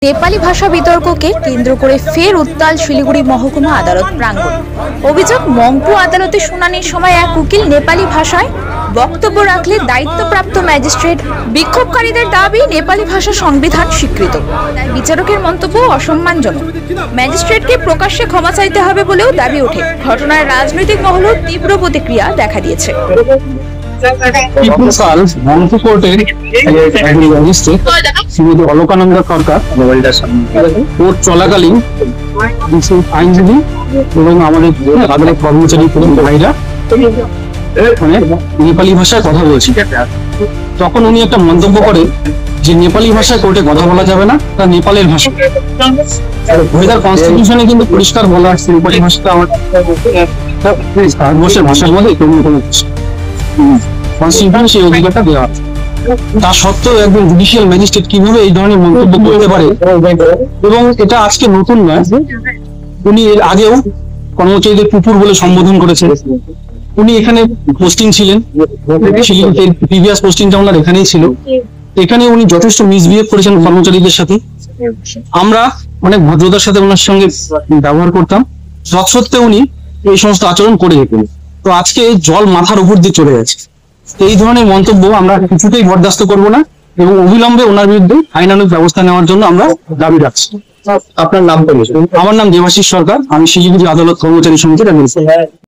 নেপালি ভাষা বিতর্ককে কেন্দ্র করে ফের উত্তাল শিলিগুড়ি মহকুমা আদালত প্রাঙ্গণ। অভিযোগ, মংপু আদালতে শুনানির সময় এক উকিল নেপালি ভাষায় বক্তব্য রাখলে দায়িত্বপ্রাপ্ত ম্যাজিস্ট্রেট বিক্ষোভকারীদের দাবি নেপালি ভাষা সংবিধান স্বীকৃত, তাই বিচারকের মন্তব্য অসম্মানজনক। ম্যাজিস্ট্রেটকে প্রকাশ্যে ক্ষমা চাইতে হবে বলেও দাবি ওঠে। ঘটনায় রাজনৈতিক মহলেও তীব্র প্রতিক্রিয়া দেখা দিয়েছে। কাল মংপু কোর্টের ম্যাজিস্ট্রেট শ্রীমতী অলকানন্দা সরকার কোর্ট চলাকালীন আইনজীবী এবং আমাদের আদালত কর্মচারী ভাইরা মানে নেপালি ভাষায় কথা বলছি, তখন উনি একটা মন্তব্য করে যে নেপালি ভাষায় কোর্টে কথা বলা যাবে না, তা নেপালের ভাষা। ওয়েদার কনস্টিটিউশনে কিন্তু পরিষ্কার বলা আছে নেপালি ভাষাটা আমার ভারতবর্ষের ভাষার মধ্যে কনস্টিটিউশনে সেই অধিকারটা দেওয়া আছে। তা সত্ত্বেও একজন জুডিশিয়াল ম্যাজিস্ট্রেট কিভাবে এই ধরনের মন্তব্য করতে পারে? এবং এটা আজকে নতুন নয়, উনি এর আগেও কর্মচারীদের কুকুর বলে সম্বোধন করেছেন। উনি এখানে পোস্টিং ছিলেন, প্রিভিয়াস পোস্টিংটা ওনার এখানেই ছিল। এখানে উনি যথেষ্ট মিসবিহেভ করেছেন কর্মচারীদের সাথে। আমরা অনেক ভদ্রতার সাথে ওনার সঙ্গে ব্যবহার করতাম, সত্ত্বেও উনি এই সমস্ত আচরণ করে যেতেন। তো আজকে জল মাথার উপর দিয়ে চলে গেছে। এই ধরনের মন্তব্য আমরা কিছুতেই বরদাস্ত করব না এবং অবিলম্বে ওনার বিরুদ্ধে আইনানুগ ব্যবস্থা নেওয়ার জন্য আমরা দাবি রাখছি। আপনার নাম? আমার নাম দেবাশিস সরকার, আমি শিলিগুড়ি আদালত কর্মচারী সমিতির একজন।